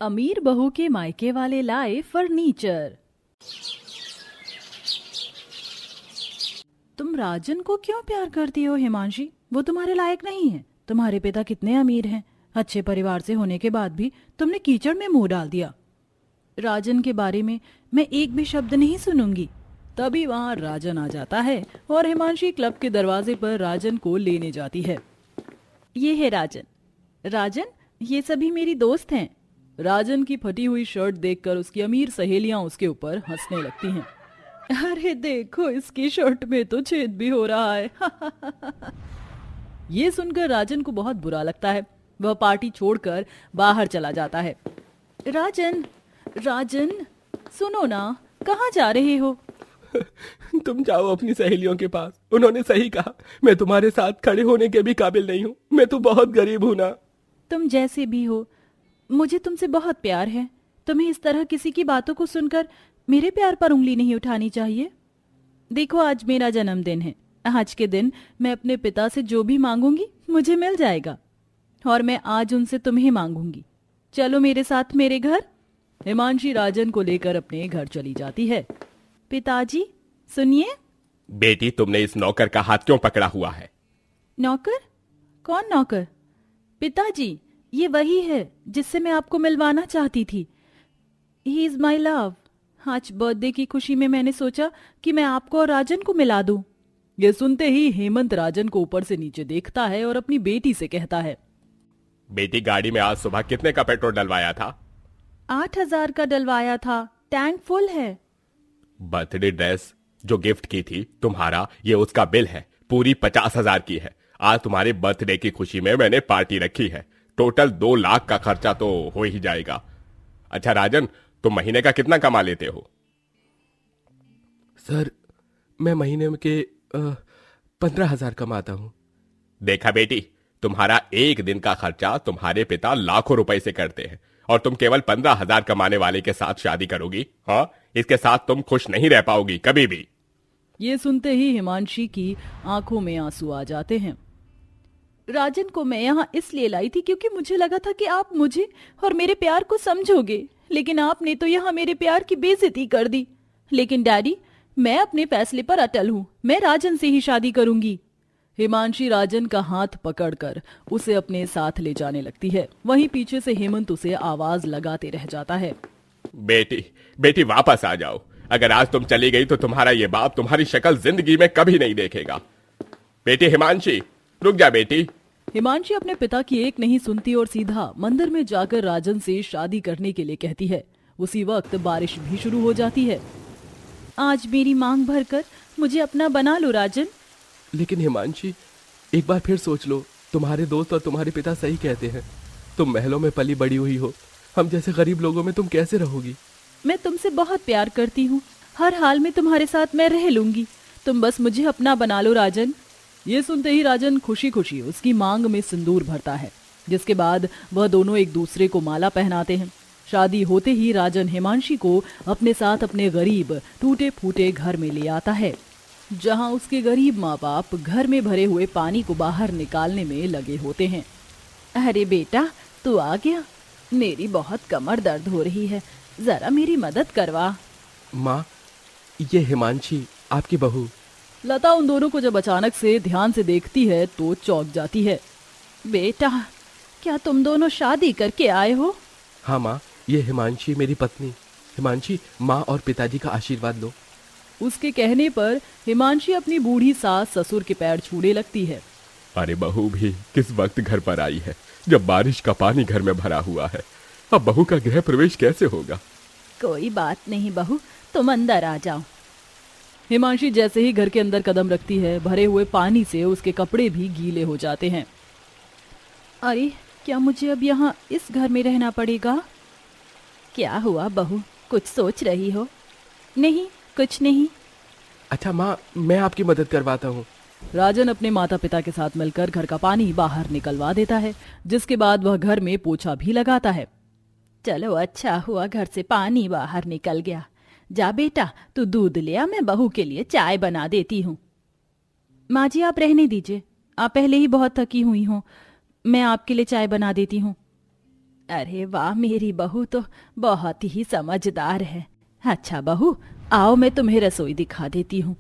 अमीर बहू के मायके वाले लाए फर्नीचर। तुम राजन को क्यों प्यार करती हो हिमांशी? वो तुम्हारे लायक नहीं है। तुम्हारे पिता कितने अमीर हैं, अच्छे परिवार से होने के बाद भी तुमने कीचड़ में मुंह डाल दिया। राजन के बारे में मैं एक भी शब्द नहीं सुनूंगी। तभी वहां राजन आ जाता है और हिमांशी क्लब के दरवाजे पर राजन को लेने जाती है। ये है राजन। राजन, ये सभी मेरी दोस्त हैं। राजन की फटी हुई शर्ट देखकर उसकी अमीर सहेलियां उसके ऊपर हंसने लगती हैं। अरे देखो, इसकी शर्ट में तो छेद भी हो रहा है। ये सुनकर राजन को बहुत बुरा लगता है। वह पार्टी छोड़कर बाहर चला जाता है। राजन, राजन, सुनो ना, कहाँ जा रहे हो? तुम जाओ अपनी सहेलियों के पास। उन्होंने सही कहा, मैं तुम्हारे साथ खड़े होने के भी काबिल नहीं हूँ। मैं तो बहुत गरीब हूँ ना। तुम जैसे भी हो, मुझे तुमसे बहुत प्यार है। तुम्हें इस तरह किसी की बातों को सुनकर मेरे प्यार पर उंगली नहीं उठानी चाहिए। देखो, आज मेरा जन्मदिन है। आज के दिन मैं अपने पिता से जो भी मांगूंगी मुझे मिल जाएगा, और मैं आज उनसे तुम्हें मांगूंगी। चलो मेरे साथ मेरे घर। हिमांशी राजन को लेकर अपने घर चली जाती है। पिताजी सुनिए। बेटी, तुमने इस नौकर का हाथ क्यों पकड़ा हुआ है? नौकर? कौन नौकर? पिताजी, ये वही है जिससे मैं आपको मिलवाना चाहती थी। He is my love. आज बर्थडे की खुशी में मैंने सोचा कि मैं आपको और राजन को मिला दूं। ये सुनते ही हेमंत राजन को ऊपर से नीचे देखता है और अपनी बेटी से कहता है, बेटी, गाड़ी में आज सुबह कितने का पेट्रोल डलवाया था? 8,000 का डलवाया था। टैंक फुल है। बर्थडे ड्रेस जो गिफ्ट की थी तुम्हारा, ये उसका बिल है। पूरी 50,000 की है। आज तुम्हारे बर्थडे की खुशी में मैंने पार्टी रखी है। टोटल 2 लाख का खर्चा तो हो ही जाएगा। अच्छा राजन, तुम महीने का कितना कमा लेते हो? सर, मैं महीने के 15,000 कमाता हूँ। देखा बेटी, तुम्हारा एक दिन का खर्चा तुम्हारे पिता लाखों रुपए से करते हैं, और तुम केवल 15,000 कमाने वाले के साथ शादी करोगी? हाँ, इसके साथ तुम खुश नहीं रह पाओगी कभी भी। ये सुनते ही हिमांशी की आंखों में आंसू आ जाते हैं। राजन को मैं यहाँ इसलिए लाई थी क्योंकि मुझे लगा था कि आप मुझे और मेरे प्यार को समझोगे, लेकिन आपने तो यहाँ मेरे प्यार की बेइज्जती कर दी। लेकिन डैडी, मैं अपने फैसले पर अटल हूँ। मैं राजन से ही शादी करूंगी। हिमांशी राजन का हाथ पकड़कर उसे अपने साथ ले जाने लगती है। वहीं पीछे से हेमंत उसे आवाज लगाते रह जाता है। बेटी, बेटी, वापस आ जाओ। अगर आज तुम चली गई तो तुम्हारा ये बाप तुम्हारी शक्ल जिंदगी में कभी नहीं देखेगा। बेटी हिमांशी, रुक जा बेटी। हिमांशी अपने पिता की एक नहीं सुनती और सीधा मंदिर में जाकर राजन से शादी करने के लिए कहती है। उसी वक्त बारिश भी शुरू हो जाती है। आज मेरी मांग भरकर मुझे अपना बना लो राजन। लेकिन हिमांशी, एक बार फिर सोच लो। तुम्हारे दोस्त और तुम्हारे पिता सही कहते हैं। तुम महलों में पली बड़ी हुई हो, हम जैसे गरीब लोगों में तुम कैसे रहोगी? मैं तुमसे बहुत प्यार करती हूँ। हर हाल में तुम्हारे साथ मैं रह लूंगी। तुम बस मुझे अपना बना लो राजन। ये सुनते ही राजन खुशी खुशी उसकी मांग में सिंदूर भरता है, जिसके बाद वह दोनों एक दूसरे को माला पहनाते हैं। शादी होते ही राजन हिमांशी को अपने साथ अपने गरीब टूटे फूटे घर में ले आता है, जहां उसके गरीब माँ बाप घर में भरे हुए पानी को बाहर निकालने में लगे होते हैं। अरे बेटा, तू आ गया। मेरी बहुत कमर दर्द हो रही है, जरा मेरी मदद करवा। माँ, ये हिमांशी आपकी बहू। लता उन दोनों को जब अचानक से ध्यान से देखती है तो चौंक जाती है। बेटा, क्या तुम दोनों शादी करके आए हो? हाँ माँ, ये हिमांशी मेरी पत्नी। हिमांशी, माँ और पिताजी का आशीर्वाद लो। उसके कहने पर हिमांशी अपनी बूढ़ी सास ससुर के पैर छूने लगती है। अरे बहू भी किस वक्त घर पर आई है, जब बारिश का पानी घर में भरा हुआ है। अब बहू का गृह प्रवेश कैसे होगा? कोई बात नहीं बहू, तुम अंदर आ जाओ। हिमांशी जैसे ही घर के अंदर कदम रखती है, भरे हुए पानी से उसके कपड़े भी गीले हो जाते हैं। अरे, क्या मुझे अब यहाँ इस घर में रहना पड़ेगा? क्या हुआ बहू, कुछ सोच रही हो? नहीं, कुछ नहीं। अच्छा माँ, मैं आपकी मदद करवाता हूँ। राजन अपने माता पिता के साथ मिलकर घर का पानी बाहर निकलवा देता है, जिसके बाद वह घर में पोछा भी लगाता है। चलो, अच्छा हुआ घर से पानी बाहर निकल गया। जा बेटा, तू दूध ले आ, मैं बहू के लिए चाय बना देती हूँ। माँ जी, आप रहने दीजिए, आप पहले ही बहुत थकी हुई हो। मैं आपके लिए चाय बना देती हूँ। अरे वाह, मेरी बहू तो बहुत ही समझदार है। अच्छा बहू, आओ मैं तुम्हें रसोई दिखा देती हूँ।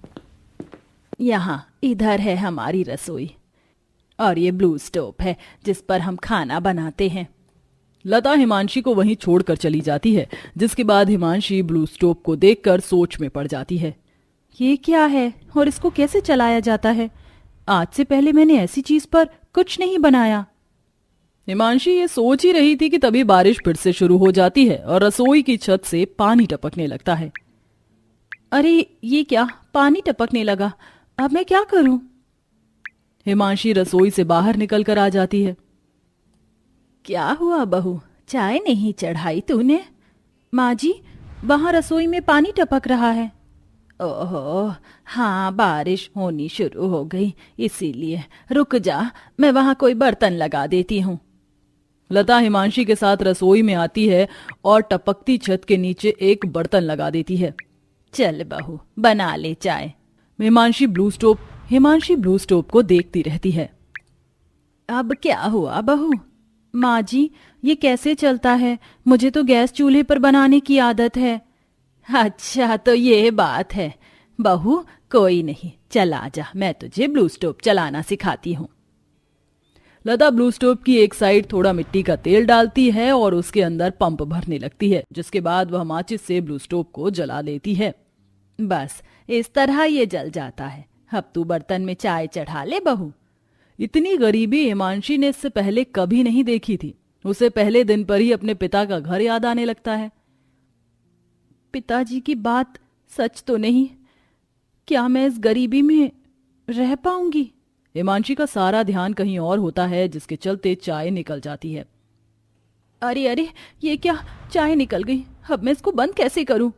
यहाँ इधर है हमारी रसोई, और ये ब्लू स्टोव है जिस पर हम खाना बनाते हैं। लता हिमांशी को वहीं छोड़कर चली जाती है, जिसके बाद हिमांशी ब्लू स्टोव को देखकर सोच में पड़ जाती है। ये क्या है और इसको कैसे चलाया जाता है? आज से पहले मैंने ऐसी चीज पर कुछ नहीं बनाया। हिमांशी ये सोच ही रही थी कि तभी बारिश फिर से शुरू हो जाती है और रसोई की छत से पानी टपकने लगता है। अरे ये क्या, पानी टपकने लगा, अब मैं क्या करूं? हिमांशी रसोई से बाहर निकल कर आ जाती है। क्या हुआ बहू, चाय नहीं चढ़ाई तूने? माँ जी, वहां रसोई में पानी टपक रहा है। ओहो, हाँ बारिश होनी शुरू हो गई, इसीलिए। रुक जा, मैं वहां कोई बर्तन लगा देती हूँ। लता हिमांशी के साथ रसोई में आती है और टपकती छत के नीचे एक बर्तन लगा देती है। चल बहू, बना ले चाय। हिमांशी ब्लू स्टोव को देखती रहती है। अब क्या हुआ बहू? माँ जी, ये कैसे चलता है? मुझे तो गैस चूल्हे पर बनाने की आदत है। अच्छा तो ये बात है। बहू कोई नहीं, चल आजा, मैं तुझे ब्लू स्टोव चलाना सिखाती हूँ। लता ब्लू स्टोव की एक साइड थोड़ा मिट्टी का तेल डालती है और उसके अंदर पंप भरने लगती है, जिसके बाद वह माचिस से ब्लू स्टोव को जला देती है। बस इस तरह ये जल जाता है। अब तू बर्तन में चाय चढ़ा ले बहू। इतनी गरीबी हिमांशी ने इससे पहले कभी नहीं देखी थी। उसे पहले दिन पर ही अपने पिता का घर याद आने लगता है। पिताजी की बात सच तो नहीं? क्या मैं इस गरीबी में रह पाऊंगी? हिमांशी का सारा ध्यान कहीं और होता है, जिसके चलते चाय निकल जाती है। अरे अरे, ये क्या, चाय निकल गई, अब मैं इसको बंद कैसे करूं?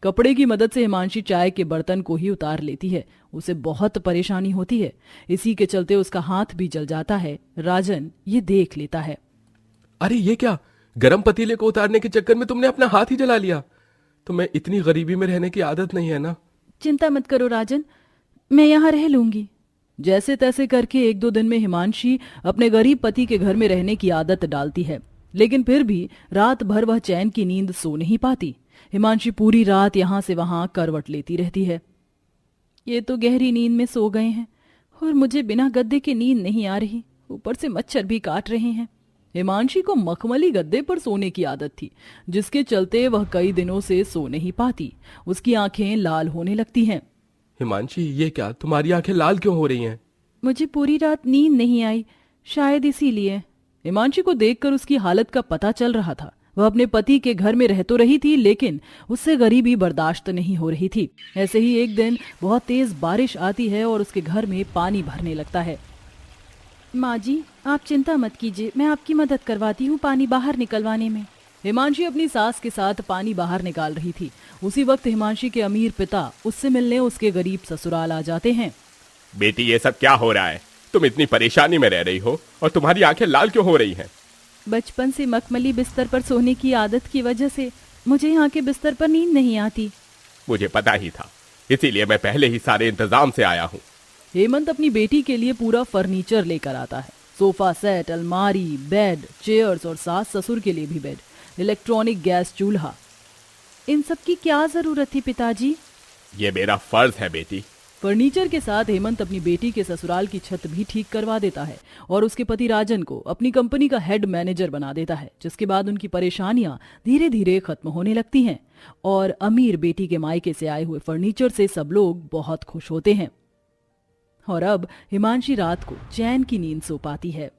कपड़े की मदद से हिमांशी चाय के बर्तन को ही उतार लेती है। उसे बहुत परेशानी होती है, इसी के चलते उसका हाथ भी जल जाता है। राजन ये देख लेता है। अरे ये क्या, गरम पतीले को उतारने के चक्कर में तुमने अपना हाथ ही जला लिया। तुम्हें इतनी गरीबी में रहने की आदत नहीं है ना? चिंता मत करो राजन, मैं यहाँ रह लूंगी। जैसे तैसे करके एक दो दिन में हिमांशी अपने गरीब पति के घर में रहने की आदत डालती है, लेकिन फिर भी रात भर वह चैन की नींद सो नहीं पाती। हिमांशी पूरी रात यहाँ से वहां करवट लेती रहती है। ये तो गहरी नींद में सो गए हैं और मुझे बिना गद्दे के नींद नहीं आ रही, ऊपर से मच्छर भी काट रहे हैं। हिमांशी को मखमली गद्दे पर सोने की आदत थी, जिसके चलते वह कई दिनों से सो नहीं पाती। उसकी आंखें लाल होने लगती हैं। हिमांशी ये क्या, तुम्हारी आंखें लाल क्यों हो रही हैं? मुझे पूरी रात नींद नहीं आई, शायद इसीलिए। हिमांशी को देखकर उसकी हालत का पता चल रहा था। वह अपने पति के घर में रह तो रही थी, लेकिन उससे गरीबी बर्दाश्त नहीं हो रही थी। ऐसे ही एक दिन बहुत तेज बारिश आती है और उसके घर में पानी भरने लगता है। माँ जी, आप चिंता मत कीजिए, मैं आपकी मदद करवाती हूँ पानी बाहर निकलवाने में। हिमांशी अपनी सास के साथ पानी बाहर निकाल रही थी। उसी वक्त हिमांशी के अमीर पिता उससे मिलने उसके गरीब ससुराल आ जाते हैं। बेटी ये सब क्या हो रहा है? तुम इतनी परेशानी में रह रही हो और तुम्हारी आंखें लाल क्यों हो रही हैं? बचपन से मखमली बिस्तर पर सोने की आदत की वजह से मुझे यहाँ के बिस्तर पर नींद नहीं आती। मुझे पता ही था, इसीलिए मैं पहले ही सारे इंतजाम से आया हूँ। हेमंत अपनी बेटी के लिए पूरा फर्नीचर लेकर आता है। सोफा सेट, अलमारी, बेड, चेयर्स और सास ससुर के लिए भी बेड, इलेक्ट्रॉनिक गैस चूल्हा। इन सब की क्या जरूरत थी पिताजी? ये मेरा फर्ज है बेटी। फर्नीचर के साथ हेमंत अपनी बेटी के ससुराल की छत भी ठीक करवा देता है और उसके पति राजन को अपनी कंपनी का हेड मैनेजर बना देता है, जिसके बाद उनकी परेशानियां धीरे धीरे खत्म होने लगती हैं और अमीर बेटी के मायके से आए हुए फर्नीचर से सब लोग बहुत खुश होते हैं। और अब हिमांशी रात को चैन की नींद सो पाती है।